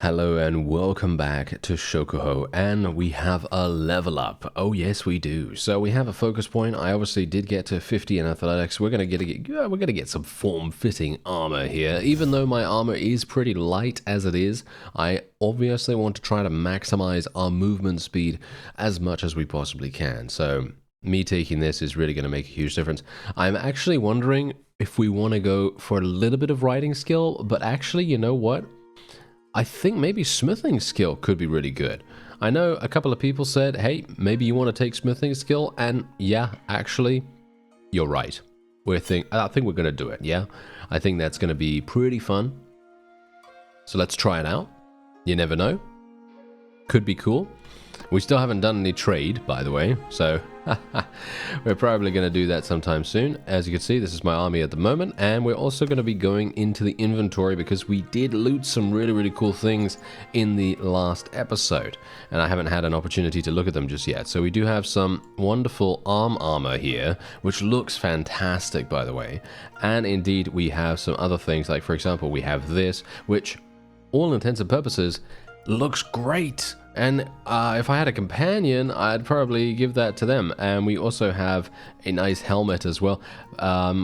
Hello and welcome back to Shokuho, and we have a level up. Oh yes, we do. So we have a focus point. I obviously did get to 50 in athletics. We're gonna get some form-fitting armor here. Even though my armor is pretty light as it is, I obviously want to try to maximize our movement speed as much as we possibly can. So me taking this is really going to make a huge difference. I'm actually wondering if we want to go for a little bit of riding skill, but actually, you know what? I think maybe smithing skill could be really good. I know a couple of people said, hey, maybe you want to take smithing skill, and yeah, actually, you're right. I think we're going to do it, yeah? I think that's going to be pretty fun. So let's try it out. You never know. Could be cool. We still haven't done any trade, by the way, so we're probably going to do that sometime soon. As you can see, this is my army at the moment, and we're also going to be going into the inventory because we did loot some really cool things in the last episode, and I haven't had an opportunity to look at them just yet. So we do have some wonderful armor here, which looks fantastic, by the way, and indeed we have some other things, like for example, we have this, which all intents and purposes looks great. And if I had a companion, I'd probably give that to them. And we also have a nice helmet as well.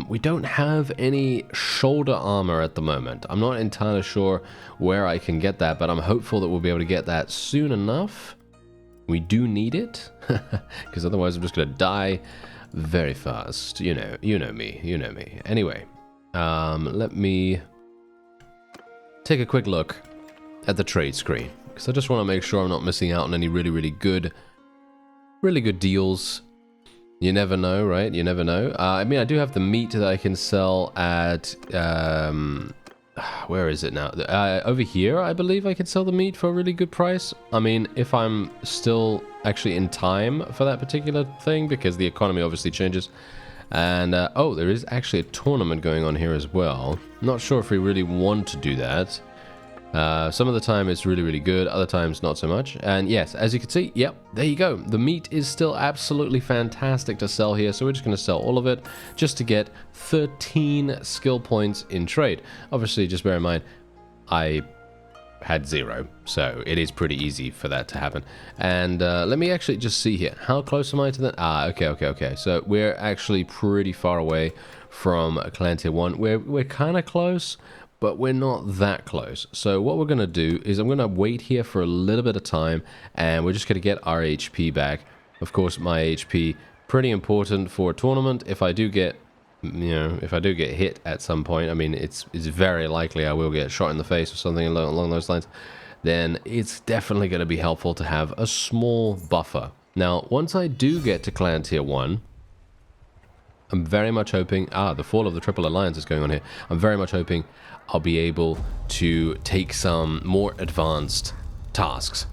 We don't have any shoulder armor at the moment. I'm not entirely sure where I can get that, but I'm hopeful that we'll be able to get that soon enough. We do need it, because otherwise I'm just going to die very fast. You know me. Anyway, let me take a quick look at the trade screen, because I just want to make sure I'm not missing out on any really good deals. You never know, right? You never know. I mean, I do have the meat that I can sell at where is it now? Over here, I believe I can sell the meat for a really good price. I mean, if I'm still actually in time for that particular thing, because the economy obviously changes. And oh, there is actually a tournament going on here as well. Not sure if we really want to do that. Some of the time it's really good, other times not so much. And yes, as you can see, yep, there you go. The meat is still absolutely fantastic to sell here, so we're just going to sell all of it just to get 13 skill points in trade. Obviously, just bear in mind, I had 0, so it is pretty easy for that to happen. And let me actually just see here. How close am I to that? Okay. So we're actually pretty far away from Clan Tier 1. We're kind of close, but we're not that close. So what we're going to do is I'm going to wait here for a little bit of time, and we're just going to get our HP back. Of course, my HP, pretty important for a tournament. If I do get, if I do get hit at some point, I mean, it's very likely I will get shot in the face or something along those lines, then it's definitely going to be helpful to have a small buffer. Now, once I do get to Clan Tier 1, I'm very much hoping, the fall of the Triple Alliance is going on here. I'm very much hoping I'll be able to take some more advanced tasks.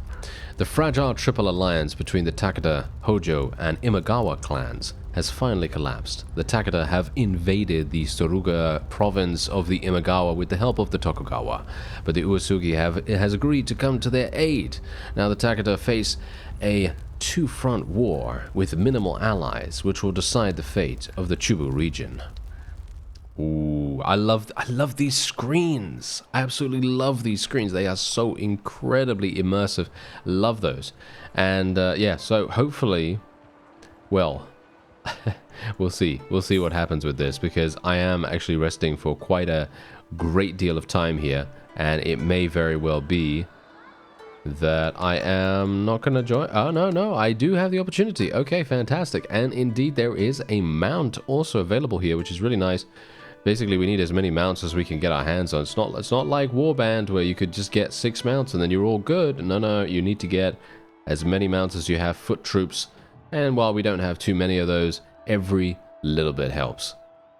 The fragile Triple Alliance between the Takeda, Hojo, and Imagawa clans has finally collapsed. The Takeda have invaded the Suruga province of the Imagawa with the help of the Tokugawa, but the Uesugi has agreed to come to their aid. Now the Takeda face a two-front war with minimal allies, which will decide the fate of the Chubu region. Ooh, I love these screens. I absolutely love these screens. They are so incredibly immersive. Love those. And yeah, so hopefully, well, we'll see what happens with this, because I am actually resting for quite a great deal of time here, and it may very well be that I am not going to join. Oh, no, I do have the opportunity. Okay, fantastic. And indeed, there is a mount also available here, which is really nice. Basically, we need as many mounts as we can get our hands on. It's not like Warband, where you could just get 6 mounts and then you're all good. No, you need to get as many mounts as you have foot troops. And while we don't have too many of those, every little bit helps.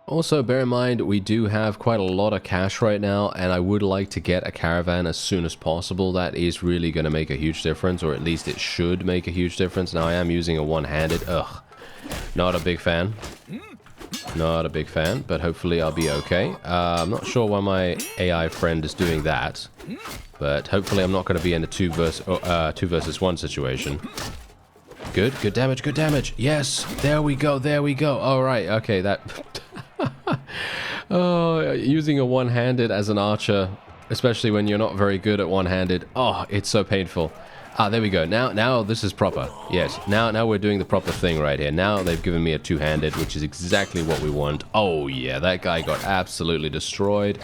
Also, bear in mind, we do have quite a lot of cash right now, and I would like to get a caravan as soon as possible. That is really going to make a huge difference, or at least it should make a huge difference. Now, I am using a one-handed. Not a big fan. Not a big fan, but hopefully I'll be okay. I'm not sure why my AI friend is doing that, but hopefully I'm not going to be in a 2 versus 1 situation. Good damage. Yes, there we go. All right, okay, that... Oh, using a one-handed as an archer especially when you're not very good at one-handed. Oh, it's so painful. Ah, there we go. Now this is proper. Yes, now we're doing the proper thing right here. Now they've given me a two-handed, which is exactly what we want. Oh yeah, that guy got absolutely destroyed.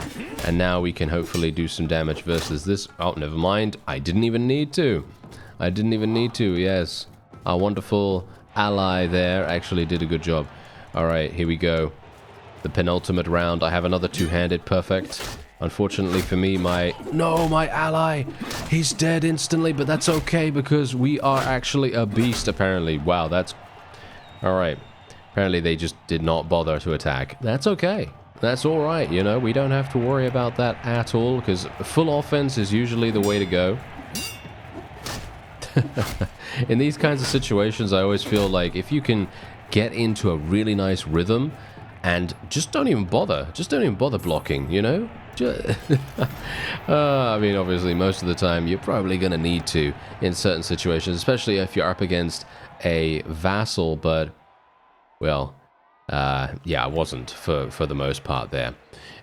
And now we can hopefully do some damage versus this. Oh, never mind. I didn't even need to. I didn't even need to, yes. Our wonderful ally there actually did a good job. Alright, here we go. The penultimate round. I have another two-handed. Perfect. Unfortunately for me, my ally, he's dead instantly, but that's okay because we are actually a beast, apparently. Wow, that's... Alright. Apparently they just did not bother to attack. That's okay. That's alright, you know, we don't have to worry about that at all, because full offense is usually the way to go. In these kinds of situations, I always feel like if you can get into a really nice rhythm, and just don't even bother. Just don't even bother blocking, you know? I mean, obviously, most of the time, you're probably going to need to in certain situations, especially if you're up against a vassal, but, well, yeah, I wasn't for the most part there.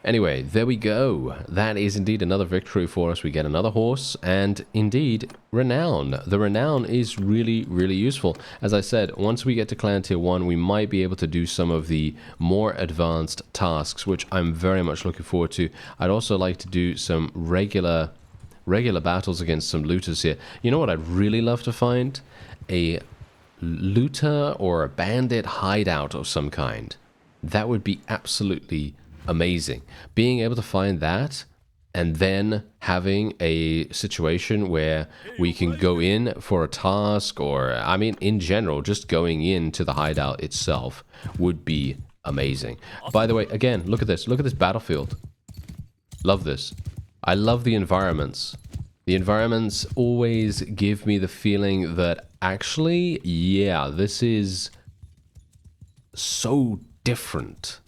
Anyway, there we go. That is indeed another victory for us. We get another horse, and indeed, renown. The renown is really, really useful. As I said, once we get to Clan Tier 1, we might be able to do some of the more advanced tasks, which I'm very much looking forward to. I'd also like to do some regular battles against some looters here. You know what I'd really love to find? A looter or a bandit hideout of some kind. That would be absolutely amazing. Being able to find that and then having a situation where we can go in for a task, or I mean in general just going into the hideout itself would be amazing. By the way, again, look at this battlefield. Love this. I love the environments. The environments always give me the feeling that actually, yeah, this is so different.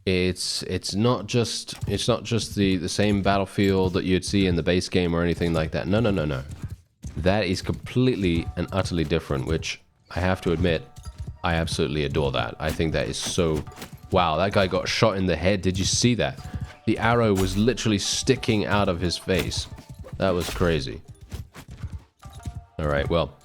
It's not just the same battlefield that you'd see in the base game or anything like that. No. That is completely and utterly different, which I have to admit, I absolutely adore that. I think that is so... Wow, that guy got shot in the head. Did you see that? The arrow was literally sticking out of his face. That was crazy. Alright, well,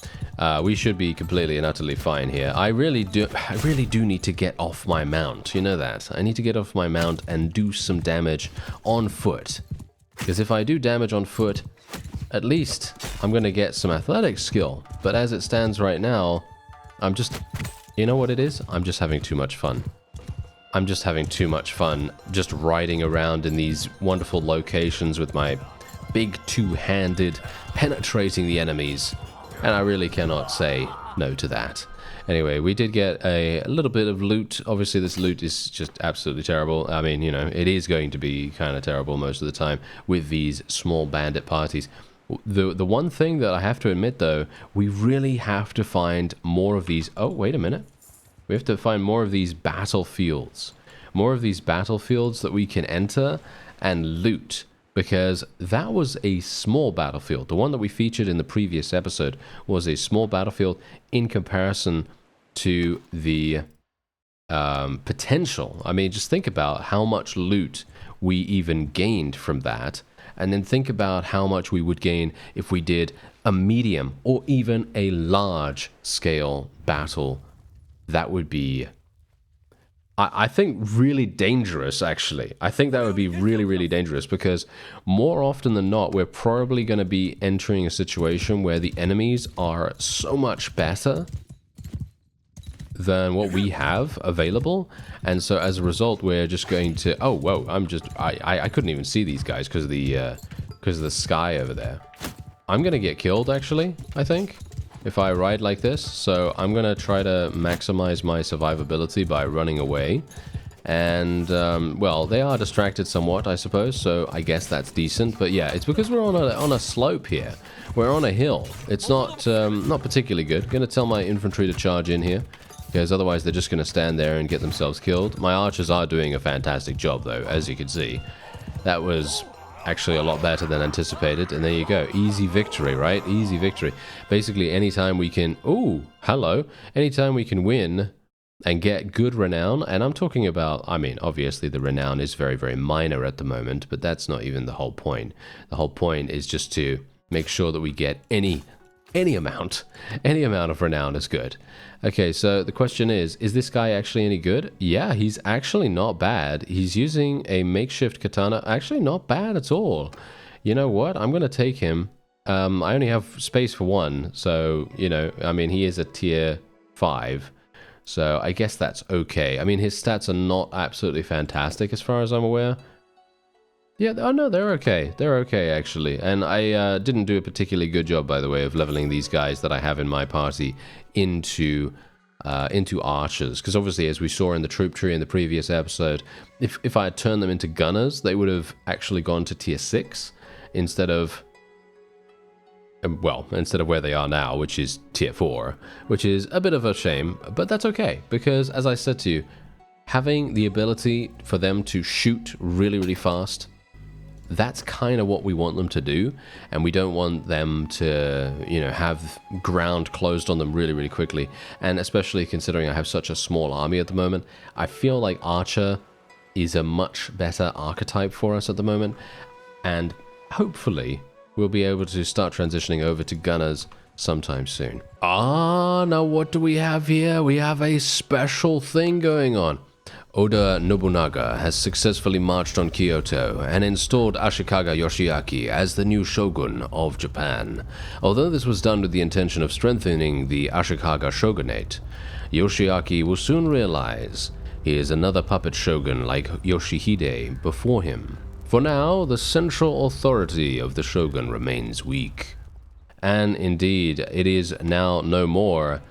we should be completely and utterly fine here. I really do need to get off my mount. You know that. I need to get off my mount and do some damage on foot. Because if I do damage on foot, at least I'm going to get some athletic skill. But as it stands right now, I'm just... You know what it is? I'm just having too much fun. I'm just having too much fun just riding around in these wonderful locations with my big two-handed, penetrating the enemies. And I really cannot say no to that. Anyway, we did get a little bit of loot. Obviously, this loot is just absolutely terrible. I mean, you know, it is going to be kind of terrible most of the time with these small bandit parties. The one thing that I have to admit, though, we really have to find more of these... Oh, wait a minute. We have to find more of these battlefields. More of these battlefields that we can enter and loot. Because that was a small battlefield. The one that we featured in the previous episode was a small battlefield in comparison to the potential. I mean, just think about how much loot we even gained from that. And then think about how much we would gain if we did a medium or even a large scale battle. That would be... I think really dangerous, actually. I think that would be really, really dangerous because more often than not, we're probably going to be entering a situation where the enemies are so much better than what we have available. And so as a result, we're just going to... Oh, whoa, I couldn't even see these guys because of the sky over there. I'm going to get killed, actually, I think, if I ride like this. So I'm going to try to maximize my survivability by running away. And, well, they are distracted somewhat, I suppose, so I guess that's decent. But yeah, it's because we're on a slope here. We're on a hill. It's not not particularly good. Going to tell my infantry to charge in here, because otherwise they're just going to stand there and get themselves killed. My archers are doing a fantastic job, though, as you can see. That was... actually a lot better than anticipated, and there you go. Easy victory, right? Easy victory. Basically, anytime we can... Ooh, hello. Anytime we can win and get good renown. And I'm talking about, I mean, obviously the renown is very, very minor at the moment, but that's not even the whole point. The whole point is just to make sure that we get any amount of renown is good. Okay, so the question is this guy actually any good? Yeah, he's actually not bad. He's using a makeshift katana. Actually not bad at all. You know what? I'm going to take him. I only have space for one, so, you know, I mean, he is a tier 5. So I guess that's okay. I mean, his stats are not absolutely fantastic as far as I'm aware. Yeah, oh no, they're okay. They're okay, actually. And I didn't do a particularly good job, by the way, of leveling these guys that I have in my party into archers. Because obviously, as we saw in the troop tree in the previous episode, if I had turned them into gunners, they would have actually gone to tier 6 instead of... well, instead of where they are now, which is tier 4, which is a bit of a shame, but that's okay, because as I said to you, having the ability for them to shoot really, really fast, that's kind of what we want them to do, and we don't want them to, you know, have ground closed on them really, really quickly, and especially considering I have such a small army at the moment, I feel like Archer is a much better archetype for us at the moment, and hopefully we'll be able to start transitioning over to gunners sometime soon. Now what do we have here? We have a special thing going on. Oda Nobunaga has successfully marched on Kyoto and installed Ashikaga Yoshiaki as the new Shogun of Japan. Although this was done with the intention of strengthening the Ashikaga Shogunate, Yoshiaki will soon realize he is another puppet shogun like Yoshihide before him. For now, the central authority of the shogun remains weak. And indeed, it is now no more.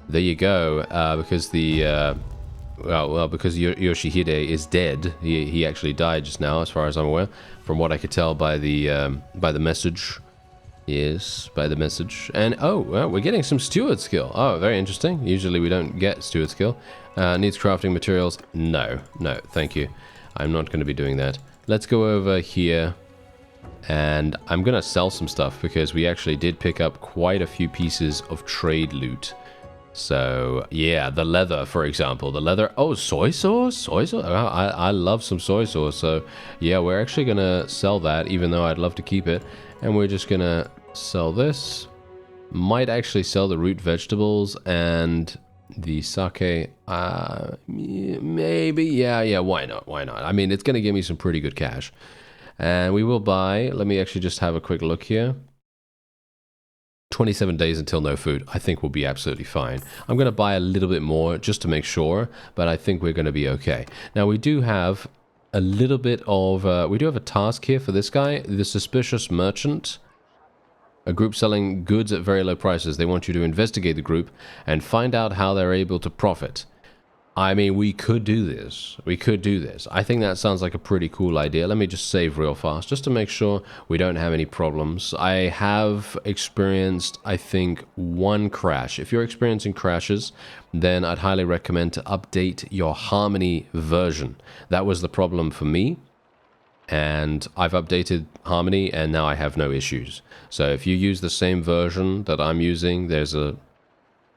There you go, because the... because Yoshihide is dead. He actually died just now, as far as I'm aware, from what I could tell by the message. Yes, by the message. And oh, well, we're getting some steward skill. Oh, very interesting. Usually we don't get steward skill. Needs crafting materials. No, thank you. I'm not going to be doing that. Let's go over here, and I'm going to sell some stuff because we actually did pick up quite a few pieces of trade loot. So, yeah, the leather, for example. The leather... oh, soy sauce? Soy sauce? I love some soy sauce. So, yeah, we're actually going to sell that, even though I'd love to keep it. And we're just going to sell this. Might actually sell the root vegetables and the sake. Maybe. Yeah, why not? I mean, it's going to give me some pretty good cash. And we will buy... let me actually just have a quick look here. 27 days until no food. I think we'll be absolutely fine. I'm going to buy a little bit more just to make sure, but I think we're going to be okay. Now, we do have a little bit of... we do have a task here for this guy, the Suspicious Merchant. A group selling goods at very low prices. They want you to investigate the group and find out how they're able to profit. I mean, we could do this. I think that sounds like a pretty cool idea. Let me just save real fast, just to make sure we don't have any problems. I have experienced, I think, one crash. If you're experiencing crashes, then I'd highly recommend to update your Harmony version. That was the problem for me, and I've updated Harmony, and now I have no issues. So if you use the same version that I'm using, there's a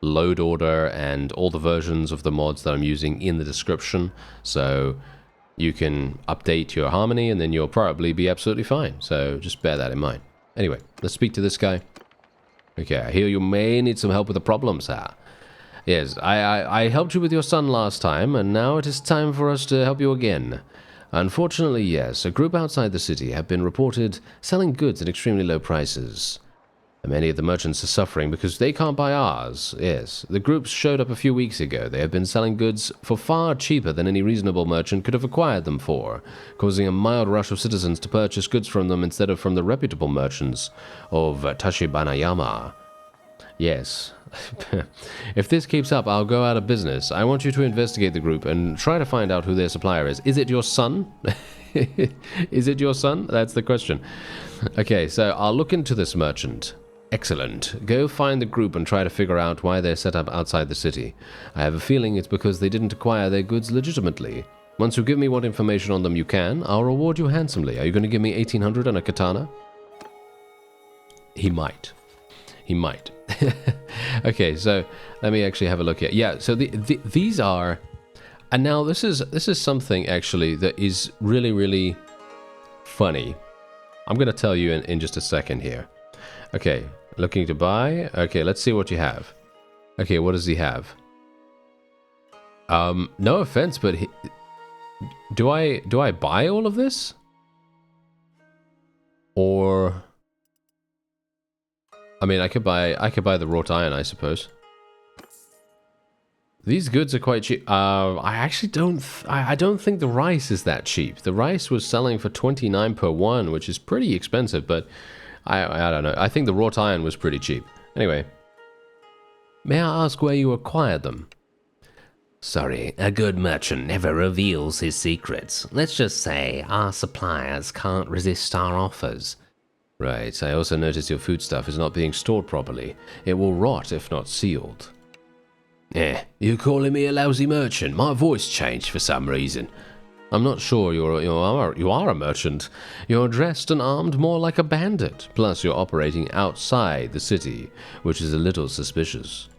load order and all the versions of the mods that I'm using in the description, so you can update your Harmony and then you'll probably be absolutely fine. So just bear that in mind. Anyway, let's speak to this guy. Okay, I hear you may need some help with the problem, sir. Yes, I helped you with your son last time, and now it is time for us to help you again. Unfortunately, yes, a group outside the city have been reported selling goods at extremely low prices. Many of the merchants are suffering because they can't buy ours. Yes, the groups showed up a few weeks ago. They have been selling goods for far cheaper than any reasonable merchant could have acquired them for, causing a mild rush of citizens to purchase goods from them instead of from the reputable merchants of Tashibanayama. Yes. If this keeps up, I'll go out of business. I want you to investigate the group and try to find out who their supplier is. Is it your son? Is it your son? That's the question. Okay, so I'll look into this merchant. Excellent. Go find the group and try to figure out why they're set up outside the city. I have a feeling it's because they didn't acquire their goods legitimately. Once you give me what information on them you can, I'll reward you handsomely. Are you going to give me 1800 and a katana? He might. Okay, so let me actually have a look here. Yeah, so these are, and now this is something actually that is really, really funny. I'm gonna tell you in just a second here. Okay, looking to buy. Okay, let's see what you have. Okay, what does he have? No offense, but do I buy all of this? Or I mean, I could buy the wrought iron, I suppose. These goods are quite cheap. I actually I don't think the rice is that cheap. The rice was selling for 29 per one, which is pretty expensive, but I don't know. I think the wrought iron was pretty cheap. Anyway, may I ask where you acquired them? Sorry, a good merchant never reveals his secrets. Let's just say our suppliers can't resist our offers. Right, I also noticed your foodstuff is not being stored properly. It will rot if not sealed. You calling me a lousy merchant? My voice changed for some reason. I'm not sure you are a merchant. You're dressed and armed more like a bandit. Plus you're operating outside the city, which is a little suspicious.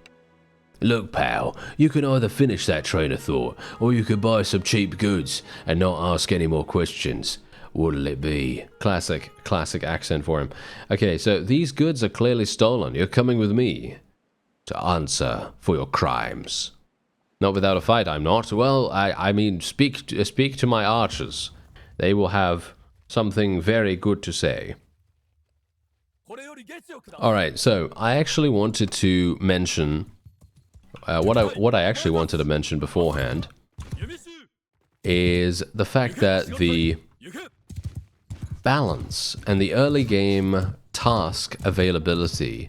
Look, pal, you can either finish that train of thought, or you could buy some cheap goods and not ask any more questions. What'll it be? Classic accent for him. Okay, so these goods are clearly stolen. You're coming with me to answer for your crimes. Not without a fight, I'm not. Well, I mean, speak to my archers. They will have something very good to say. Alright, so I actually wanted to mention... what I actually wanted to mention beforehand is the fact that the balance and the early game task availability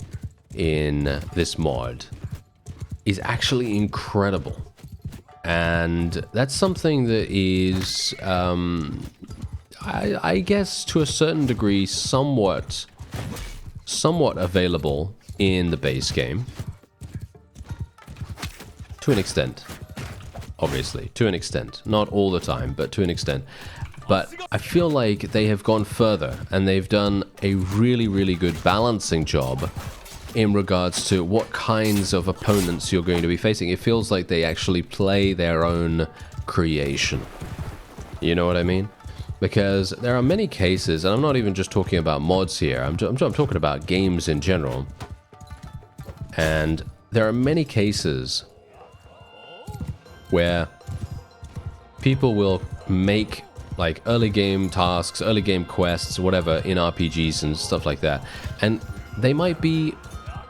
in this mod is actually incredible. And that's something that is, I guess to a certain degree, somewhat available in the base game. To an extent. Obviously, to an extent. Not all the time, but to an extent. But I feel like they have gone further, and they've done a really, really good balancing job in regards to what kinds of opponents you're going to be facing. It feels like they actually play their own creation. You know what I mean? Because there are many cases, and I'm not even just talking about mods here, I'm talking about games in general. And there are many cases where people will make like early game tasks, early game quests, whatever, in RPGs and stuff like that. And they might be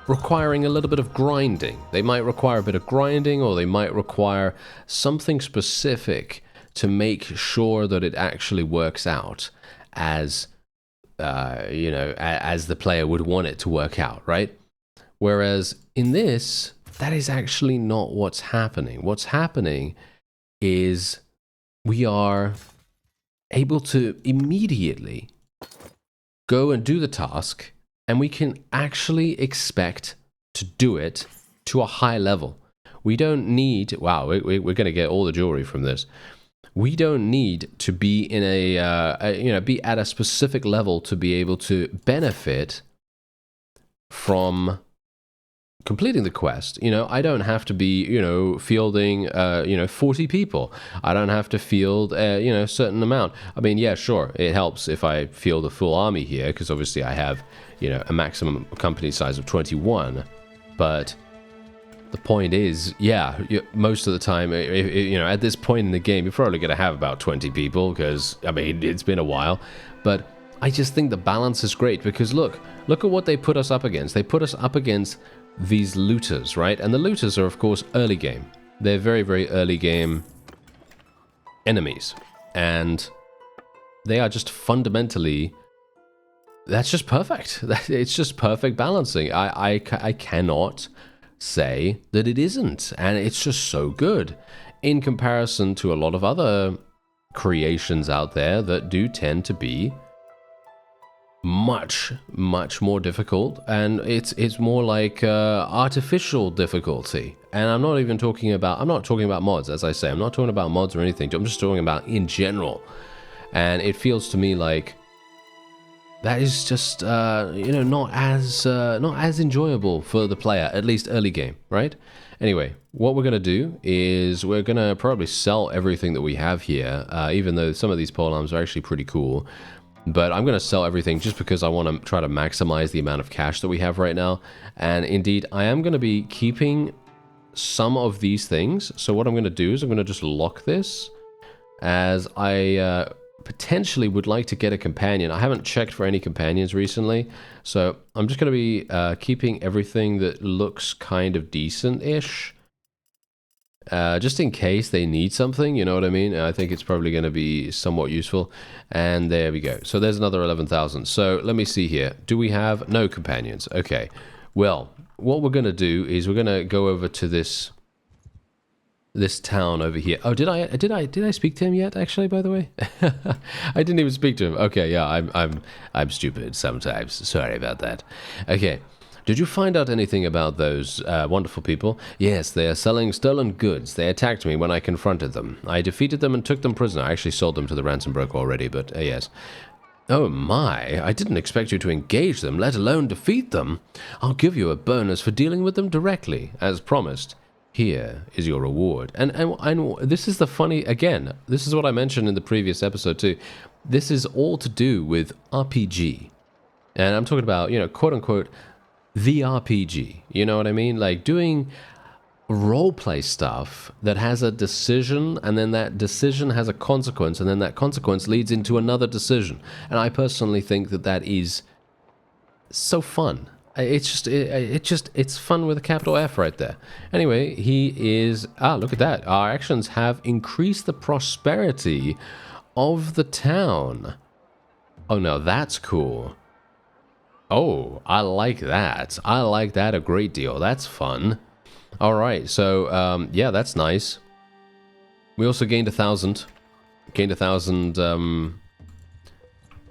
requiring a little bit of grinding. They might require a bit of grinding, or they might require something specific to make sure that it actually works out as, you know, as the player would want it to work out, right? Whereas in this, that is actually not what's happening. What's happening is we are able to immediately go and do the task, and we can actually expect to do it to a high level. We don't need... Wow, we're going to get all the jewelry from this. We don't need to be in be at a specific level to be able to benefit from completing the quest. You know, I don't have to be, you know, fielding, 40 people. I don't have to field, a certain amount. I mean, yeah, sure, it helps if I field a full army here, because obviously I have, a maximum company size of 21. But the point is, yeah, most of the time, at this point in the game, you're probably going to have about 20 people, because, I mean, it's been a while. But I just think the balance is great, because look at what they put us up against. They put us up against these looters, right? And the looters are, of course, early game. They're very, very early game enemies. And they are just fundamentally... That's just perfect. It's just perfect balancing. I cannot say that it isn't. And it's just so good in comparison to a lot of other creations out there that do tend to be much more difficult, and it's more like artificial difficulty. And I'm not talking about mods, as I say. I'm not talking about mods or anything. I'm just talking about in general. And it feels to me like that is just you know, not as enjoyable for the player, at least early game, right? Anyway, what we're gonna do is we're gonna probably sell everything that we have here, even though some of these polearms are actually pretty cool. But I'm going to sell everything just because I want to try to maximize the amount of cash that we have right now. And indeed, I am going to be keeping some of these things. So what I'm going to do is I'm going to just lock this, as I potentially would like to get a companion. I haven't checked for any companions recently. So I'm just going to be keeping everything that looks kind of decent-ish. Just in case they need something, you know what I mean? I think it's probably going to be somewhat useful. And there we go. So there's another 11,000. So let me see here. Do we have no companions? Okay. Well, what we're going to do is we're going to go over to this town over here. Oh, did I speak to him yet? Actually, by the way, I didn't even speak to him. Okay, yeah, I'm stupid sometimes. Sorry about that. Okay. Did you find out anything about those wonderful people? Yes, they are selling stolen goods. They attacked me when I confronted them. I defeated them and took them prisoner. I actually sold them to the ransom broker already, but yes. Oh my, I didn't expect you to engage them, let alone defeat them. I'll give you a bonus for dealing with them directly, as promised. Here is your reward. And this is the funny, again, this is what I mentioned in the previous episode too. This is all to do with RPG. And I'm talking about, you know, quote unquote, the RPG, you know what I mean? Like doing roleplay stuff that has a decision, and then that decision has a consequence, and then that consequence leads into another decision. And I personally think that that is so fun. It's fun with a capital F right there. Anyway, he is, look at that. Our actions have increased the prosperity of the town. Oh no, that's cool. Oh, I like that. I like that a great deal. That's fun. All right, so yeah, that's nice. We also gained 1,000. Gained 1,000.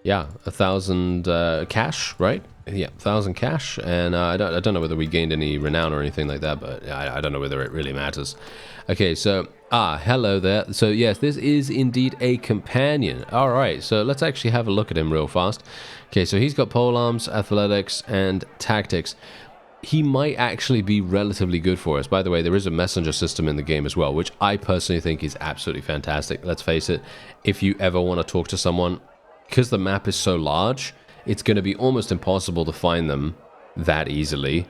Yeah, 1,000 cash, right? Yeah, 1,000 cash, and I don't know whether we gained any renown or anything like that, but I don't know whether it really matters. Okay, so hello there. So yes, this is indeed a companion. All right, so let's actually have a look at him real fast. Okay, so he's got polearms, athletics, and tactics. He might actually be relatively good for us. By the way, there is a messenger system in the game as well, which I personally think is absolutely fantastic. Let's face it, if you ever want to talk to someone, because the map is so large, it's going to be almost impossible to find them that easily.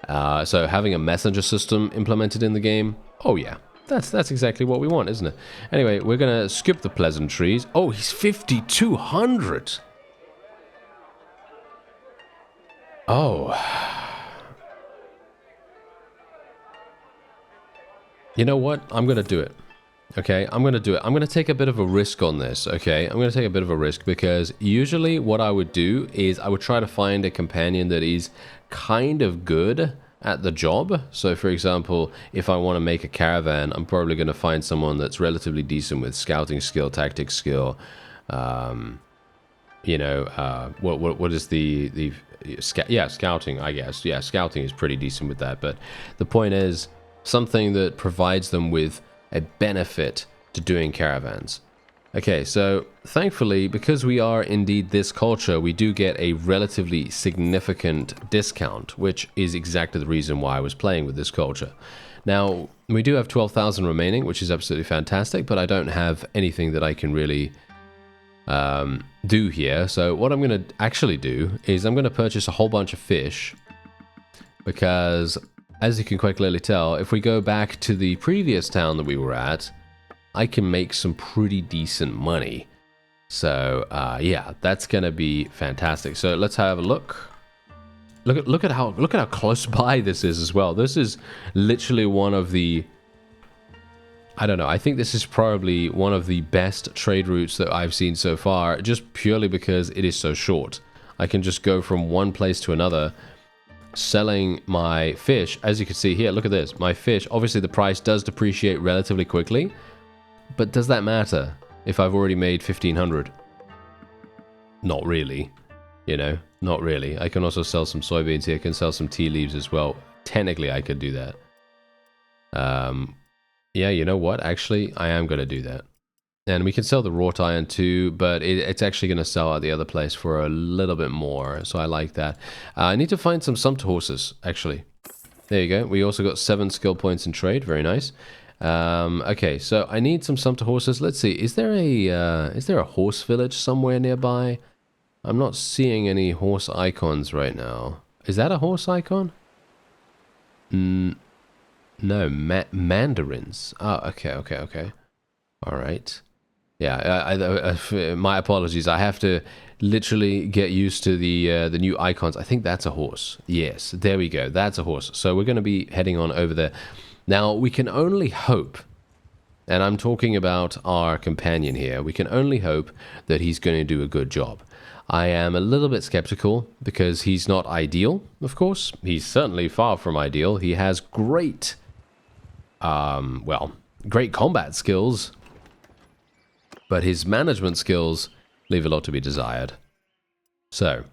So having a messenger system implemented in the game, oh yeah, that's exactly what we want, isn't it? Anyway, we're going to skip the pleasantries. Oh, he's 5,200. Oh. You know what? I'm going to do it. Okay, I'm going to do it. I'm going to take a bit of a risk on this, okay? I'm going to take a bit of a risk because usually what I would do is I would try to find a companion that is kind of good at the job. So, for example, if I want to make a caravan, I'm probably going to find someone that's relatively decent with scouting skill, tactics skill. You know, what is the scouting, I guess. Yeah, scouting is pretty decent with that. But the point is something that provides them with a benefit to doing caravans. Okay, so thankfully, because we are indeed this culture, we do get a relatively significant discount, which is exactly the reason why I was playing with this culture. Now, we do have 12,000 remaining, which is absolutely fantastic, but I don't have anything that I can really do here. So what I'm going to actually do is I'm going to purchase a whole bunch of fish, because as you can quite clearly tell, if we go back to the previous town that we were at, I can make some pretty decent money. So yeah, that's gonna be fantastic. So let's have a look. Look at how close by this is as well. This is literally one of the, I don't know, I think this is probably one of the best trade routes that I've seen so far, just purely because it is so short. I can just go from one place to another, selling my fish. As you can see here, look at this. My fish, obviously the price does depreciate relatively quickly, but does that matter if I've already made 1,500? Not really, you know, not really. I can also sell some soybeans here. I can sell some tea leaves as well. Technically, I could do that. Yeah, you know what? Actually, I am going to do that. And we can sell the wrought iron too, but it's actually going to sell at the other place for a little bit more. So I like that. I need to find some sumpter horses, actually. There you go. We also got 7 skill points in trade. Very nice. Okay, so I need some sumpter horses. Let's see. Is there a horse village somewhere nearby? I'm not seeing any horse icons right now. Is that a horse icon? No, mandarins. Oh, okay. All right. Yeah, my apologies. I have to literally get used to the new icons. I think that's a horse. Yes, there we go. That's a horse. So we're going to be heading on over there. Now, we can only hope, and I'm talking about our companion here, we can only hope that he's going to do a good job. I am a little bit skeptical because he's not ideal, of course. He's certainly far from ideal. He has great, great combat skills, but his management skills leave a lot to be desired. So,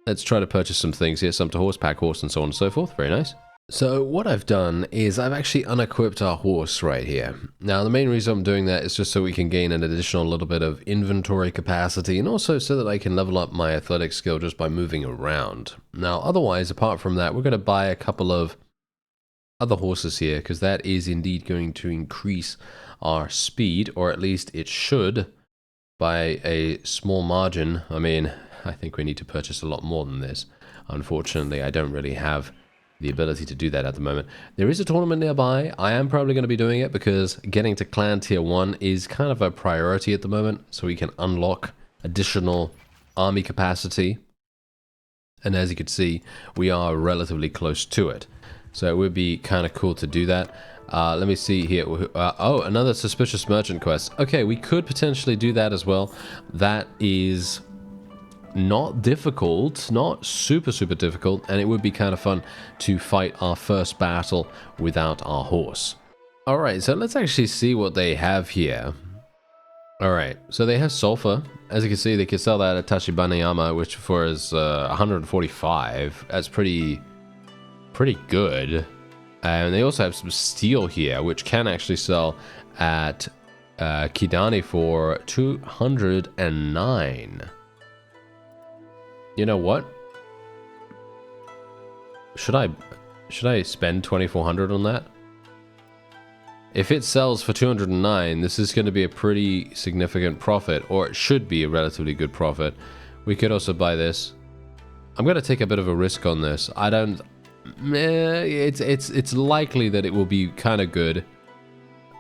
let's try to purchase some things here. Sumpter horse, pack horse, and so on and so forth. Very nice. So, what I've done is I've actually unequipped our horse right here. Now, the main reason I'm doing that is just so we can gain an additional little bit of inventory capacity, and also so that I can level up my athletic skill just by moving around. Now, otherwise, apart from that, we're going to buy a couple of other horses here, because that is indeed going to increase our speed, or at least it should, by a small margin. I mean, I think we need to purchase a lot more than this. Unfortunately, I don't really have the ability to do that at the moment. There is a tournament nearby. I am probably going to be doing it because getting to clan tier 1 is kind of a priority at the moment, so we can unlock additional army capacity. And as you can see, we are relatively close to it. So it would be kind of cool to do that. Let me see here. Oh, another suspicious merchant quest. Okay, we could potentially do that as well. That is not difficult, not super difficult, and it would be kind of fun to fight our first battle without our horse. Alright, so let's actually see what they have here. Alright, so they have sulfur. As you can see, they can sell that at Tachibanayama, which for is 145. That's pretty good. And they also have some steel here, which can actually sell at Kidani for 209. You know what? Should I spend 2,400 on that? If it sells for 209, this is going to be a pretty significant profit, or it should be a relatively good profit. We could also buy this. I'm going to take a bit of a risk on this. I don't. It's likely that it will be kind of good,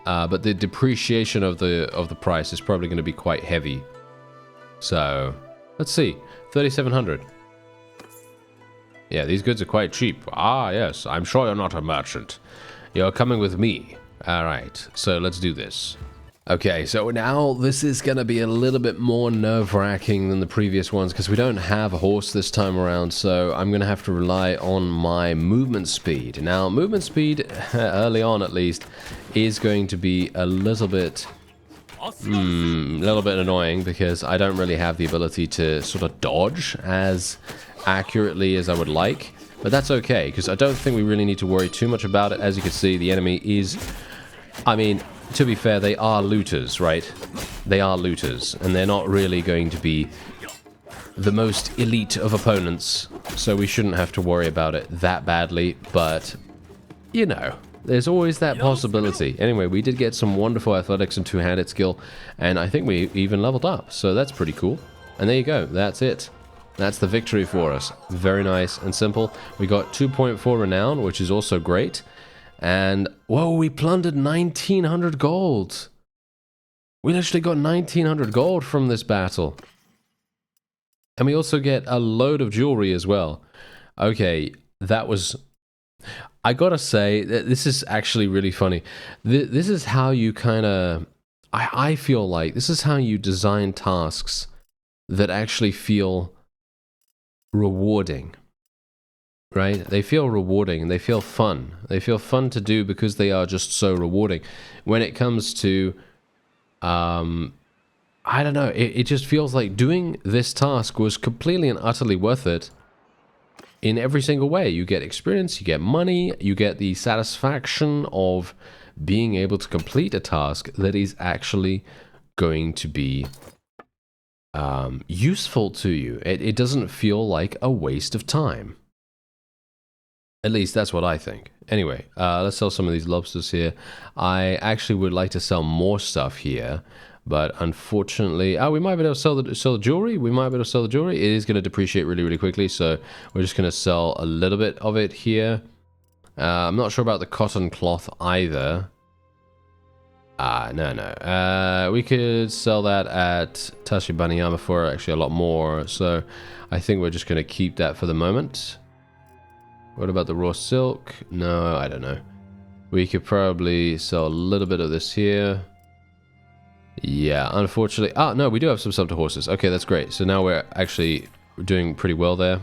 but the depreciation of the price is probably going to be quite heavy. So let's see. 3,700. Yeah, these goods are quite cheap. Ah, yes. I'm sure you're not a merchant. You're coming with me. Alright, so let's do this. Okay, so now this is going to be a little bit more nerve-wracking than the previous ones because we don't have a horse this time around, so I'm going to have to rely on my movement speed. Now, movement speed, early on at least, is going to be a little bit annoying because I don't really have the ability to sort of dodge as accurately as I would like. But that's okay, because I don't think we really need to worry too much about it. As you can see, the enemy is... I mean, to be fair, they are looters, right? They are looters, and they're not really going to be the most elite of opponents, so we shouldn't have to worry about it that badly, but, you know, there's always that possibility. Anyway, we did get some wonderful athletics and two-handed skill, and I think we even leveled up, so that's pretty cool. And there you go, that's it. That's the victory for us. Very nice and simple. We got 2.4 renown, which is also great. And, whoa, we plundered 1,900 gold. We literally got 1,900 gold from this battle. And we also get a load of jewelry as well. Okay, that was... I gotta say, this is actually really funny. This is how you kind of... I feel like this is how you design tasks that actually feel rewarding. Right? They feel rewarding and they feel fun. They feel fun to do because they are just so rewarding. When it comes to, I don't know, it just feels like doing this task was completely and utterly worth it in every single way. You get experience, you get money, you get the satisfaction of being able to complete a task that is actually going to be useful to you. It doesn't feel like a waste of time. At least that's what I think. Anyway, let's sell some of these lobsters here. I actually would like to sell more stuff here, but unfortunately, we might be able to sell the jewelry. We might be able to sell the jewelry. It is going to depreciate really, really quickly, so we're just going to sell a little bit of it here. I'm not sure about the cotton cloth either. No. We could sell that at Tashibaniyama for actually a lot more, so I think we're just going to keep that for the moment. What about the raw silk? No, I don't know. We could probably sell a little bit of this here. Yeah, unfortunately... no, we do have some to horses. Okay, that's great. So now we're actually doing pretty well there.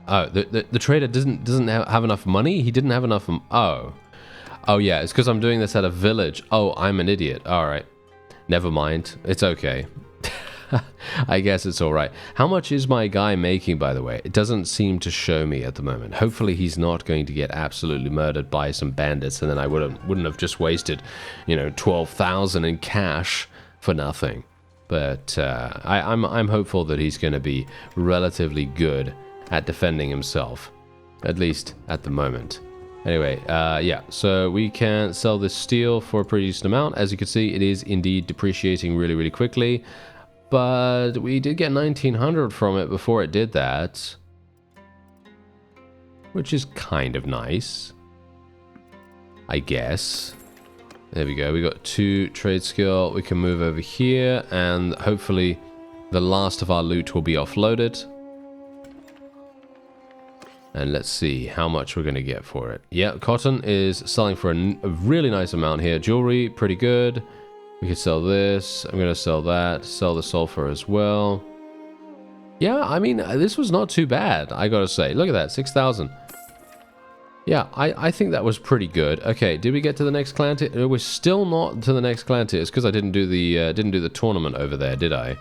Oh, the trader doesn't have enough money? He didn't have enough... Oh, yeah, it's because I'm doing this at a village. Oh, I'm an idiot. All right. Never mind. It's okay. I guess it's all right. How much is my guy making, by the way? It doesn't seem to show me at the moment. Hopefully he's not going to get absolutely murdered by some bandits, and then I wouldn't have just wasted, 12,000 in cash for nothing. But I'm hopeful that he's going to be relatively good at defending himself, at least at the moment. Anyway, yeah, so we can sell this steel for a pretty decent amount. As you can see, it is indeed depreciating really, really quickly. But we did get 1,900 from it before it did that, which is kind of nice, I guess. There we go. We got 2 trade skill. We can move over here, and hopefully the last of our loot will be offloaded. And let's see how much we're going to get for it. Yeah, cotton is selling for a really nice amount here. Jewelry, pretty good. We could sell this. I'm going to sell that. Sell the sulfur as well. Yeah, I mean, this was not too bad, I got to say. Look at that, 6,000. Yeah, I think that was pretty good. Okay, did we get to the next clan tier? We're still not to the next clan tier. It's because I didn't do the tournament over there, did I?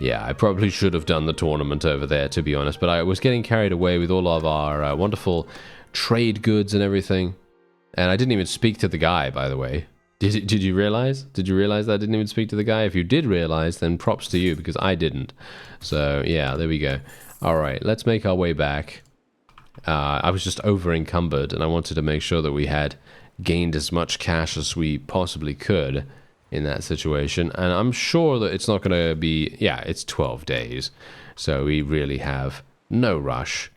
Yeah, I probably should have done the tournament over there, to be honest. But I was getting carried away with all of our wonderful trade goods and everything. And I didn't even speak to the guy, by the way. Did you realize? Did you realize that I didn't even speak to the guy? If you did realize, then props to you, because I didn't. So, yeah, there we go. All right, let's make our way back. I was just over-encumbered, and I wanted to make sure that we had gained as much cash as we possibly could in that situation. And I'm sure that it's not going to be... Yeah, it's 12 days. So we really have no rush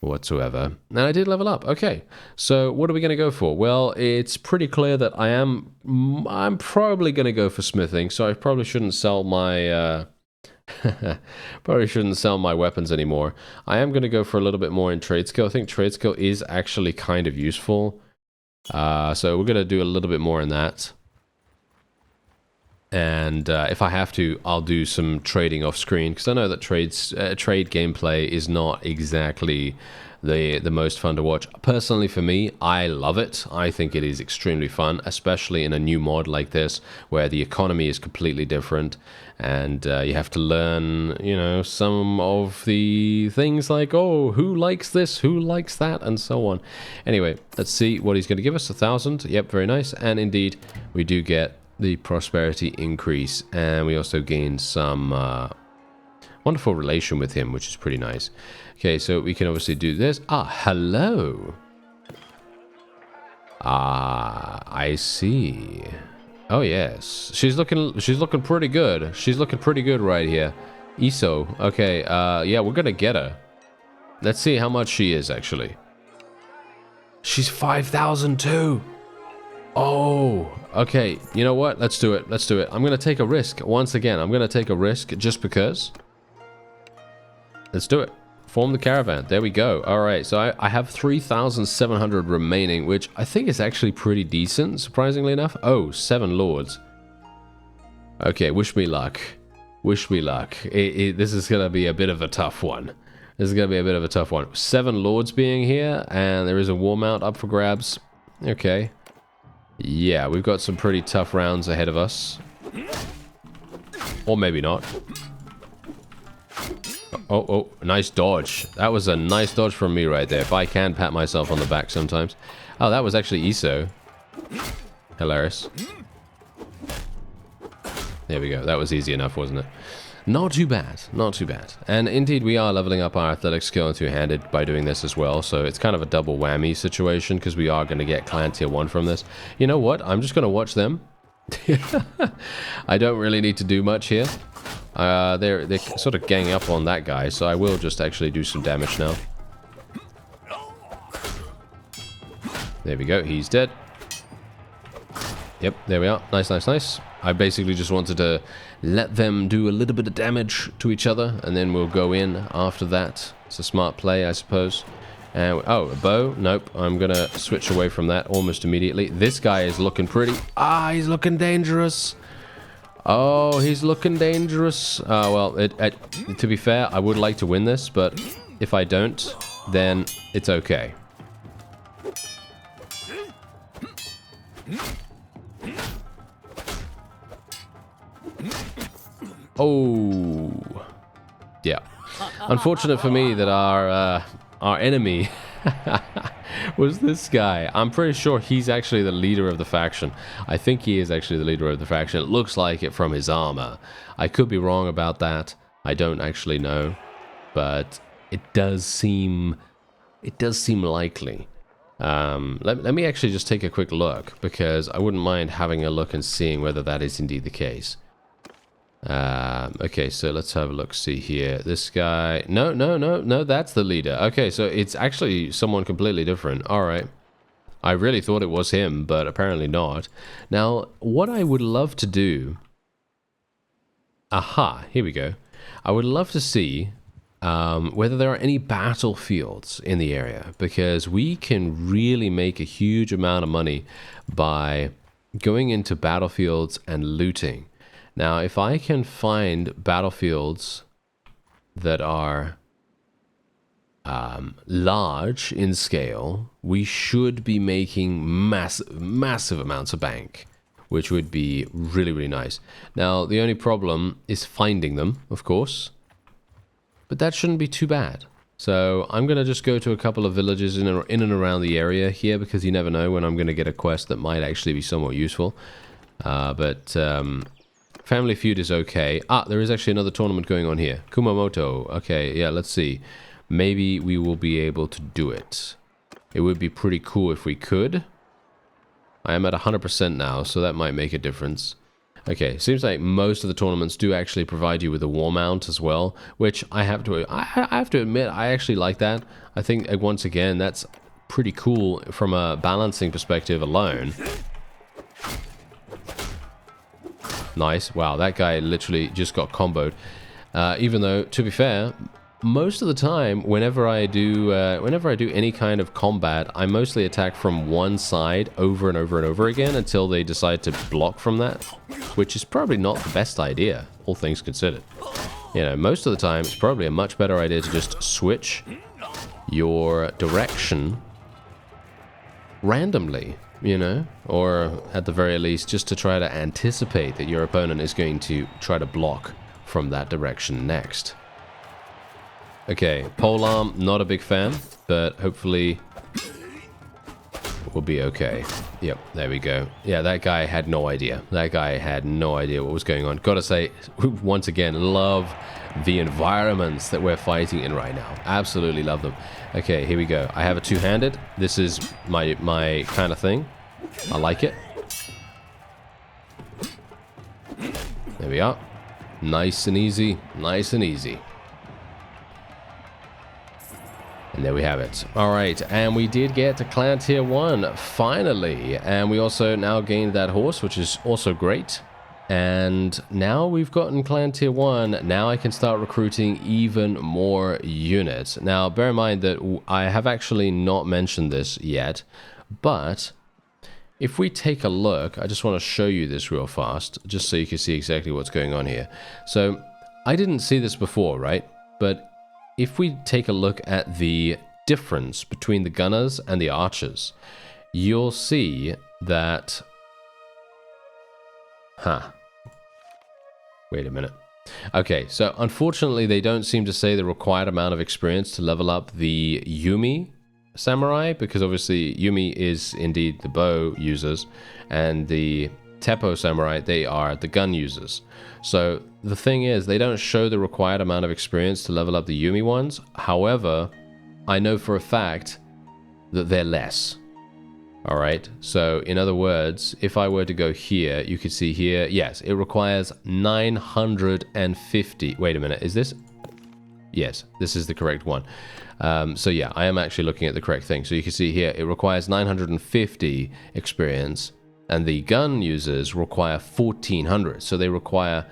whatsoever. And I did level up. Okay, so what are we going to go for? Well, it's pretty clear that I'm probably going to go for smithing, so I probably shouldn't sell my probably shouldn't sell my weapons anymore. I am going to go for a little bit more in trade skill. I think trade skill is actually kind of useful, so we're going to do a little bit more in that. And if I have to, I'll do some trading off screen, because I know that trade gameplay is not exactly the most fun to watch. Personally, for me, I love it. I think it is extremely fun, especially in a new mod like this, where the economy is completely different, and you have to learn, some of the things like, oh, who likes this, who likes that, and so on. Anyway, let's see what he's going to give us. 1,000. Yep, very nice. And indeed, we do get the prosperity increase, and we also gain some wonderful relation with him, which is pretty nice. Okay, so we can obviously do this. Hello. I see. Oh yes, she's looking pretty good. She's looking pretty good right here. Iso. Okay, yeah, we're gonna get her. Let's see how much she is actually. She's 5,000 too. Oh, okay. You know what? Let's do it. Let's do it. I'm going to take a risk. Once again, I'm going to take a risk just because. Let's do it. Form the caravan. There we go. All right. So I have 3,700 remaining, which I think is actually pretty decent, surprisingly enough. Oh, 7 lords. Okay. Wish me luck. Wish me luck. This is going to be a bit of a tough one. This is going to be a bit of a tough one. 7 lords being here, and there is a war mount up for grabs. Okay. Yeah, we've got some pretty tough rounds ahead of us. Or maybe not. Oh, nice dodge. That was a nice dodge from me right there. If I can pat myself on the back sometimes. Oh, that was actually Iso. Hilarious. There we go. That was easy enough, wasn't it? Not too bad. Not too bad. And indeed, we are leveling up our athletic skill in two-handed by doing this as well. So it's kind of a double whammy situation because we are going to get clan tier 1 from this. You know what? I'm just going to watch them. I don't really need to do much here. They're sort of ganging up on that guy. So I will just actually do some damage now. There we go. He's dead. Yep, there we are. Nice, nice, nice. I basically just wanted to let them do a little bit of damage to each other, and then we'll go in after that. It's a smart play, I suppose. And oh, a bow? Nope. I'm going to switch away from that almost immediately. This guy is looking pretty... Ah, he's looking dangerous. Oh, he's looking dangerous. Well, to be fair, I would like to win this, but if I don't, then it's okay. Oh, yeah. Unfortunate for me that our enemy was this guy. I'm pretty sure he's actually the leader of the faction. I think he is actually the leader of the faction. It looks like it from his armor. I could be wrong about that. I don't actually know, but it does seem likely. Let me actually just take a quick look, because I wouldn't mind having a look and seeing whether that is indeed the case. Okay, so let's have a look, see here. This guy... No, that's the leader. Okay, so it's actually someone completely different. Alright. I really thought it was him, but apparently not. Now, what I would love to do... Aha, here we go. I would love to see whether there are any battlefields in the area, because we can really make a huge amount of money by going into battlefields and looting. Now, if I can find battlefields that are large in scale, we should be making massive amounts of bank, which would be really, really nice. Now, the only problem is finding them, of course, but that shouldn't be too bad. So I'm going to just go to a couple of villages in and around the area here, because you never know when I'm going to get a quest that might actually be somewhat useful. Family Feud is okay. Ah, there is actually another tournament going on here. Kumamoto. Okay, yeah, let's see. Maybe we will be able to do it. It would be pretty cool if we could. I am at 100% now, so that might make a difference. Okay, seems like most of the tournaments do actually provide you with a war mount as well, which I have to admit, I actually like that. I think, once again, that's pretty cool from a balancing perspective alone. Nice. Wow, that guy literally just got comboed. Even though, to be fair, most of the time, whenever I do any kind of combat, I mostly attack from one side over and over and over again until they decide to block from that, which is probably not the best idea, all things considered. You know, most of the time, it's probably a much better idea to just switch your direction randomly, you know, or at the very least just to try to anticipate that your opponent is going to try to block from that direction next. Okay, polearm, not a big fan, but hopefully we'll be okay. Yep, there we go. Yeah, that guy had no idea. That guy had no idea what was going on. Gotta say, once again, love the environments that we're fighting in right now. Absolutely love them. Okay, here we go. I have a two-handed. This is my kind of thing. I like it. There we are. Nice and easy. Nice and easy. And there we have it. Alright, and we did get to clan tier 1, finally. And we also now gained that horse, which is also great. And now we've gotten clan tier 1, now I can start recruiting even more units. Now, bear in mind that I have actually not mentioned this yet, but if we take a look, I just want to show you this real fast, just so you can see exactly what's going on here. So, I didn't see this before, right? But if we take a look at the difference between the gunners and the archers, you'll see that... Wait a minute. Okay, so unfortunately they don't seem to say the required amount of experience to level up the Yumi samurai, because obviously Yumi is indeed the bow users, and the Teppo Samurai, they are the gun users. So the thing is, they don't show the required amount of experience to level up the Yumi ones. However, I know for a fact that they're less. Alright, so in other words, if I were to go here, you could see here, yes, it requires 950. Wait a minute, is this? Yes, this is the correct one. So yeah, I am actually looking at the correct thing. So you can see here, it requires 950 experience, and the gun users require 1400. So they require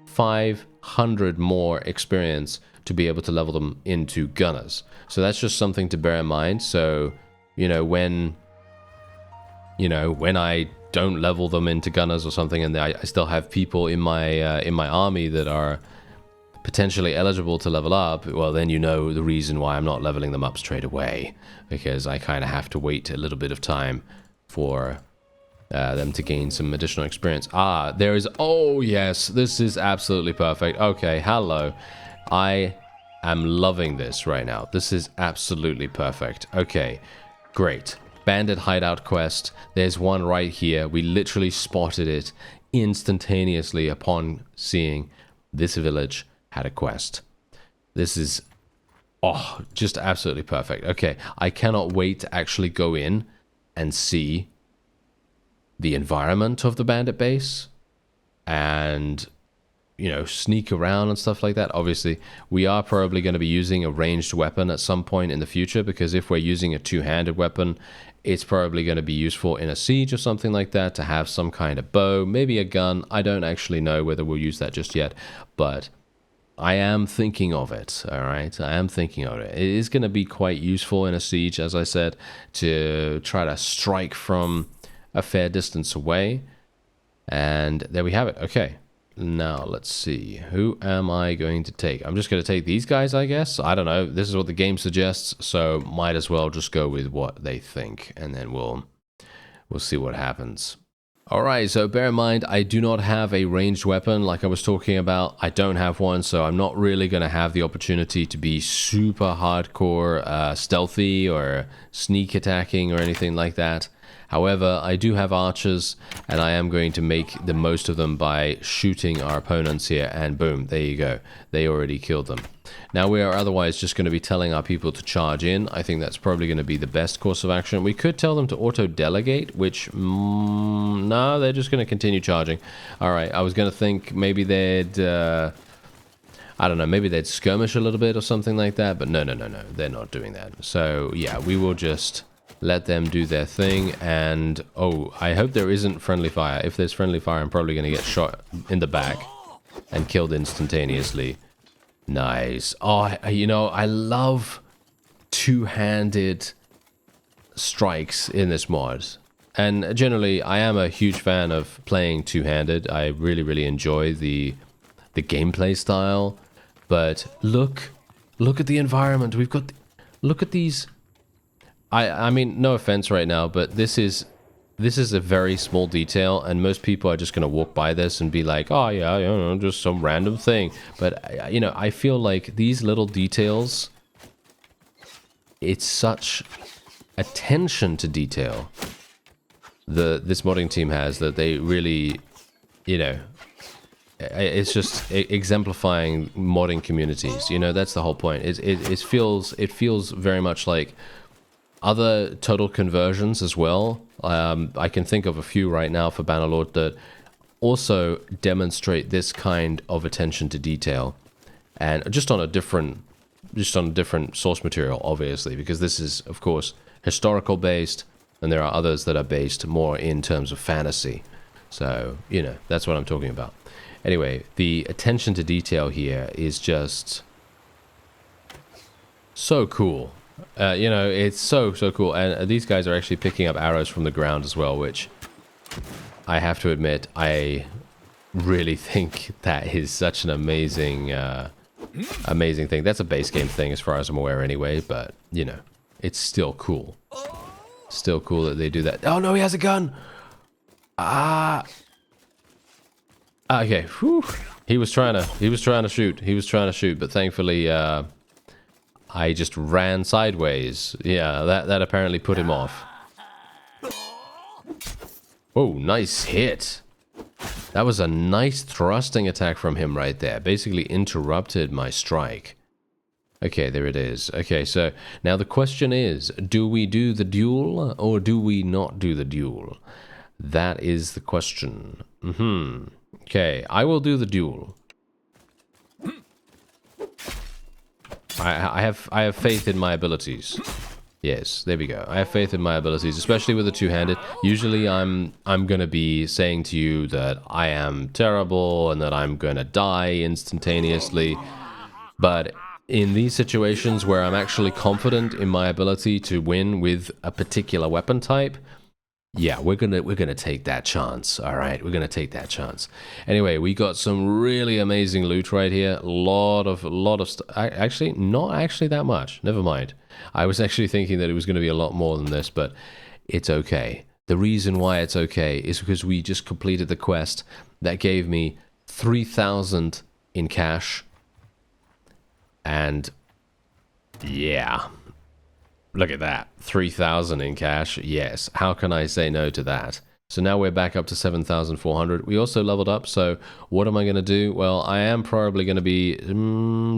500 more experience to be able to level them into gunners. So that's just something to bear in mind. So, when I don't level them into gunners or something, and I still have people in my army that are potentially eligible to level up, well, then you know the reason why I'm not leveling them up straight away, because I kind of have to wait a little bit of time for them to gain some additional experience. There is, oh yes, this is absolutely perfect. Okay, hello. I am loving this right now. This is absolutely perfect. Okay, great. Bandit hideout quest. There's one right here. We literally spotted it instantaneously upon seeing this village had a quest. This is, just absolutely perfect. Okay, I cannot wait to actually go in and see the environment of the bandit base and, sneak around and stuff like that. Obviously, we are probably going to be using a ranged weapon at some point in the future, because if we're using a two-handed weapon, it's probably going to be useful in a siege or something like that to have some kind of bow, maybe a gun. I don't actually know whether we'll use that just yet, but I am thinking of it, all right? I am thinking of it. It is going to be quite useful in a siege, as I said, to try to strike from a fair distance away. And there we have it. Okay. Now, let's see. Who am I going to take? I'm just going to take these guys, I guess. I don't know. This is what the game suggests, so might as well just go with what they think, and then we'll see what happens. Alright, so bear in mind, I do not have a ranged weapon like I was talking about. I don't have one, so I'm not really going to have the opportunity to be super hardcore stealthy or sneak attacking or anything like that. However, I do have archers, and I am going to make the most of them by shooting our opponents here, and boom, there you go. They already killed them. Now we are otherwise just going to be telling our people to charge in. I think that's probably going to be the best course of action. We could tell them to auto-delegate, which, no, they're just going to continue charging. Alright, I was going to think maybe they'd, I don't know, maybe they'd skirmish a little bit or something like that, but no, they're not doing that. So, yeah, we will just let them do their thing, and I hope there isn't friendly fire. If there's friendly fire, I'm probably going to get shot in the back and killed instantaneously. Nice. I love two-handed strikes in this mod, and generally I am a huge fan of playing two-handed. I really enjoy the gameplay style, but look at the environment. We've got look at these. I mean, no offense right now, but this is a very small detail, and most people are just going to walk by this and be like, oh yeah, just some random thing. But, I feel like these little details, it's such attention to detail this modding team has, that they really, it's just exemplifying modding communities. That's the whole point. It feels very much like other total conversions as well. I can think of a few right now for Bannerlord that also demonstrate this kind of attention to detail, and just on a different source material, obviously, because this is, of course, historical based, and there are others that are based more in terms of fantasy. So, that's what I'm talking about. Anyway, the attention to detail here is just so cool. It's so cool, and these guys are actually picking up arrows from the ground as well, which I have to admit, I really think that is such an amazing thing. That's a base game thing as far as I'm aware anyway, but, it's still cool. Still cool that they do that. Oh no, he has a gun! Okay, whew. He was trying to shoot, but thankfully, I just ran sideways. Yeah, that apparently put him off. Oh, nice hit. That was a nice thrusting attack from him right there. Basically interrupted my strike. Okay, there it is. Okay, so now the question is, do we do the duel or do we not do the duel? That is the question. Okay, I will do the duel. I have faith in my abilities. Yes, there we go. I have faith in my abilities, especially with the two-handed. Usually I'm going to be saying to you that I am terrible and that I'm going to die instantaneously. But in these situations where I'm actually confident in my ability to win with a particular weapon type, yeah, we're gonna take that chance. All right, we're gonna take that chance. Anyway, we got some really amazing loot right here. Lot of actually, not actually that much. Never mind. I was actually thinking that it was going to be a lot more than this, but it's okay. The reason why it's okay is because we just completed the quest that gave me 3,000 in cash. And yeah, look at that, 3,000 in cash. Yes, how can I say no to that? So now we're back up to 7,400. We also leveled up, so what am I going to do? Well, I am probably going to be...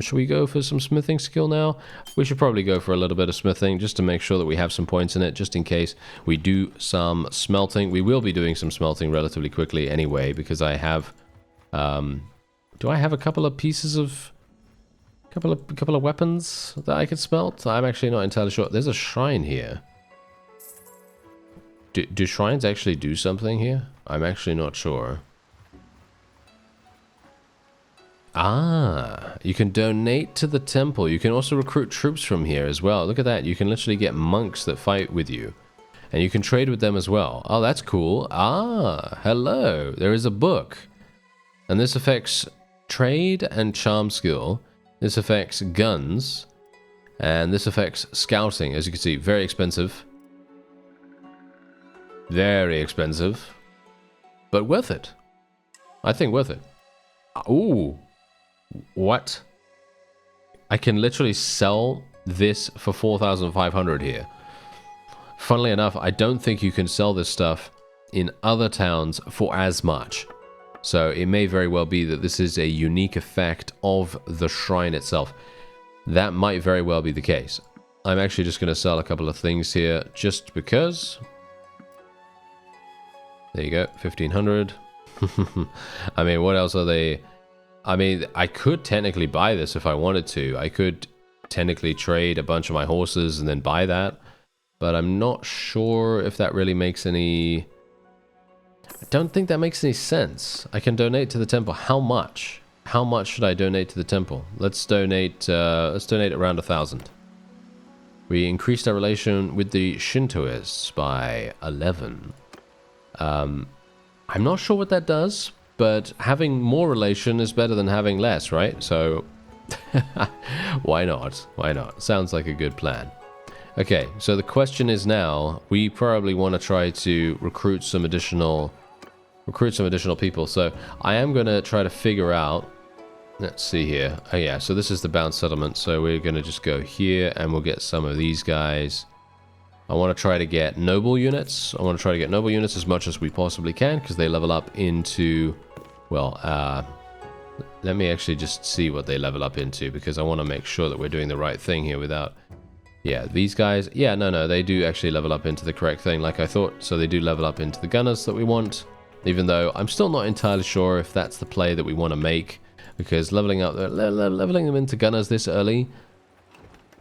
should we go for some smithing skill now? We should probably go for a little bit of smithing, just to make sure that we have some points in it, just in case we do some smelting. We will be doing some smelting relatively quickly anyway, because I have... do I have a couple of pieces of... couple of weapons that I could smelt? I'm actually not entirely sure. There's a shrine here. Do shrines actually do something here? I'm actually not sure. Ah, you can donate to the temple. You can also recruit troops from here as well. Look at that. You can literally get monks that fight with you. And you can trade with them as well. Oh, that's cool. Ah, hello. There is a book. And this affects trade and charm skill. This affects guns. And this affects scouting. As you can see, very expensive. Very expensive. But worth it. I think worth it. Ooh. What? I can literally sell this for 4,500 here. Funnily enough, I don't think you can sell this stuff in other towns for as much. So it may very well be that this is a unique effect of the shrine itself. That might very well be the case. I'm actually just going to sell a couple of things here just because. There you go, 1,500. I mean, what else are they? I mean, I could technically buy this if I wanted to. I could technically trade a bunch of my horses and then buy that. But I'm not sure if that really makes any... I don't think that makes any sense. I can donate to the temple. How much? How much should I donate to the temple? Let's donate around 1,000. We increased our relation with the Shintoists by 11. I'm not sure what that does, but having more relation is better than having less, right? So, why not? Why not? Sounds like a good plan. Okay, so the question is now, we probably want to try to recruit some additional people. So I am going to try to figure out, let's see here. Oh yeah, so this is the bound settlement. So we're going to just go here and we'll get some of these guys. I want to try to get noble units. I want to try to get noble units as much as we possibly can because they level up into, well, let me actually just see what they level up into because I want to make sure that we're doing the right thing here without, yeah, these guys, yeah, no, they do actually level up into the correct thing like I thought. So they do level up into the gunners that we want, even though I'm still not entirely sure if that's the play that we want to make because leveling them into gunners this early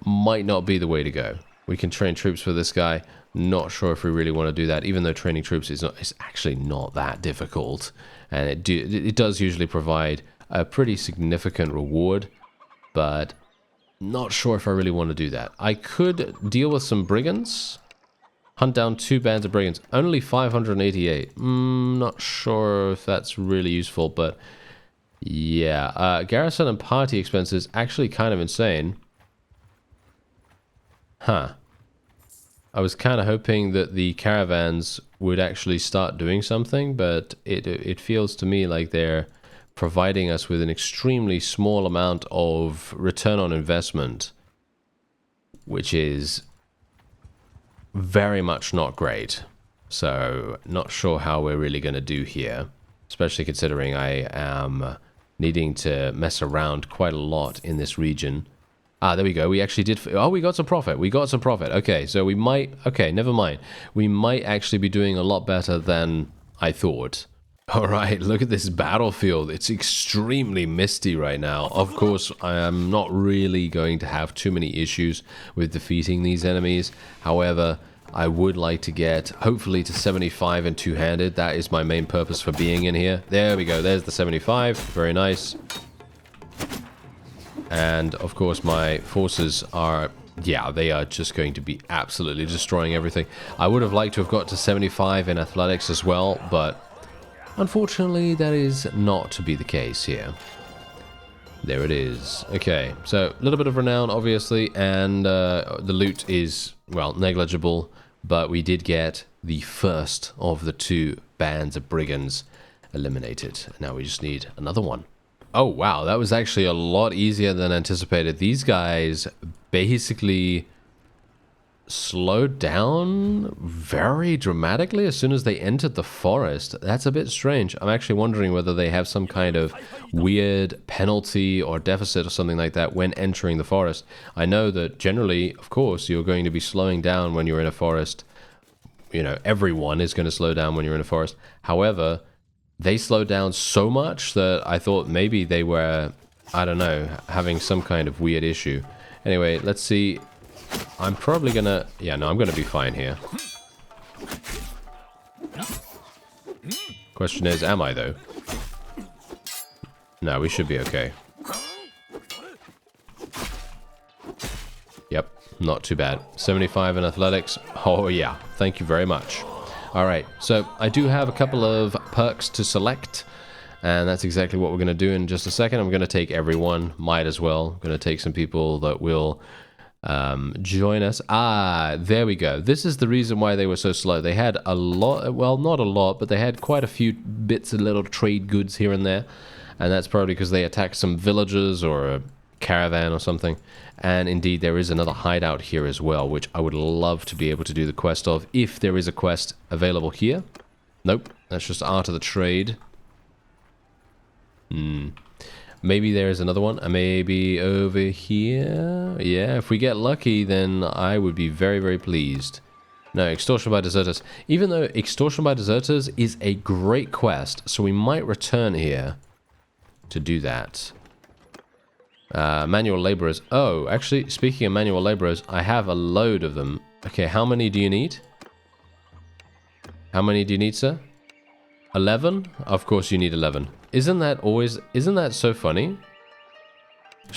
might not be the way to go. We can train troops for this guy. Not sure if we really want to do that, even though training troops is actually not that difficult. And it does usually provide a pretty significant reward, but not sure if I really want to do that. I could deal with some brigands. Hunt down 2 bands of brigands. Only 588. Not sure if that's really useful, but yeah. Garrison and party expenses actually kind of insane. Huh. I was kind of hoping that the caravans would actually start doing something, but it feels to me like they're providing us with an extremely small amount of return on investment, which is very much not great. So, not sure how we're really going to do here. especially considering I am needing to mess around quite a lot in this region. Ah, there we go. We actually did... Oh, we got some profit. We got some profit. Okay, so we might... Okay, never mind. We might actually be doing a lot better than I thought. All right, look at this battlefield. It's extremely misty right now. Of course, I am not really going to have too many issues with defeating these enemies. However, I would like to get, hopefully, to 75 and two-handed. That is my main purpose for being in here. There we go. There's the 75. Very nice. And, of course, my forces are... Yeah, they are just going to be absolutely destroying everything. I would have liked to have got to 75 in athletics as well, but... Unfortunately, that is not to be the case here. There it is. Okay, so a little bit of renown, obviously, and the loot is, well, negligible, but we did get the first of the 2 bands of brigands eliminated. Now we just need another one. Oh, wow, that was actually a lot easier than anticipated. These guys basically slowed down very dramatically as soon as they entered the forest. That's a bit strange. I'm actually wondering whether they have some kind of weird penalty or deficit or something like that when entering the forest. I know that generally, of course, you're going to be slowing down when you're in a forest. You know, everyone is going to slow down when you're in a forest. However, they slowed down so much that I thought maybe they were, I don't know, having some kind of weird issue. Anyway, let's see. I'm probably gonna... Yeah, no, I'm gonna be fine here. Question is, am I, though? No, we should be okay. Yep, not too bad. 75 in athletics. Oh, yeah. Thank you very much. Alright, so I do have a couple of perks to select, and that's exactly what we're going to do in just a second. I'm going to take everyone, might as well. I'm going to take some people that will join us. Ah, there we go. This is the reason why they were so slow. They had a lot, well, not a lot, but they had quite a few bits of little trade goods here and there, and that's probably because they attacked some villages or a caravan or something. And indeed, there is another hideout here as well, which I would love to be able to do the quest of, if there is a quest available here. Nope, that's just Art of the Trade. Maybe there is another one. Maybe over here. Yeah, if we get lucky, then I would be very, very pleased. No, Extortion by Deserters. Even though Extortion by Deserters is a great quest, so we might return here to do that. Manual laborers. Oh, actually, speaking of manual laborers, I have a load of them. Okay, how many do you need? How many do you need, sir? 11? Of course you need 11. Isn't that so funny?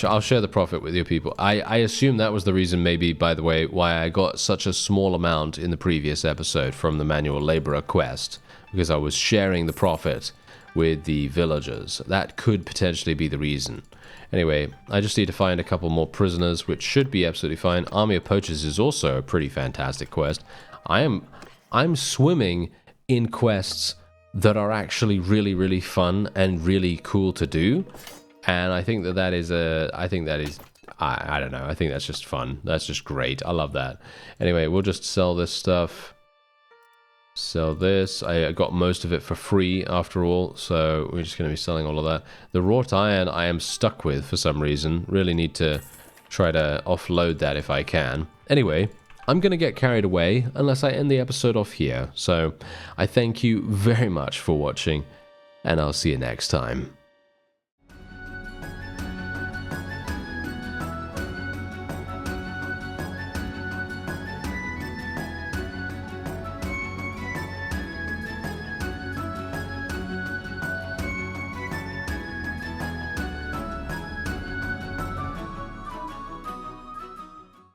I'll share the profit with you people. I assume that was the reason, maybe, by the way, why I got such a small amount in the previous episode from the manual laborer quest, because I was sharing the profit with the villagers. That could potentially be the reason. Anyway, I just need to find a couple more prisoners, which should be absolutely fine. Army of Poachers is also a pretty fantastic quest. I'm swimming in quests that are actually really, really fun and really cool to do. And I think that is I don't know, I think that's just fun. That's just great. I love that. Anyway, we'll just sell this stuff. Sell this. I got most of it for free after all, so we're just going to be selling all of that. The wrought iron I am stuck with for some reason. Really need to try to offload that if I can. Anyway, I'm going to get carried away unless I end the episode off here. So I thank you very much for watching, and I'll see you next time.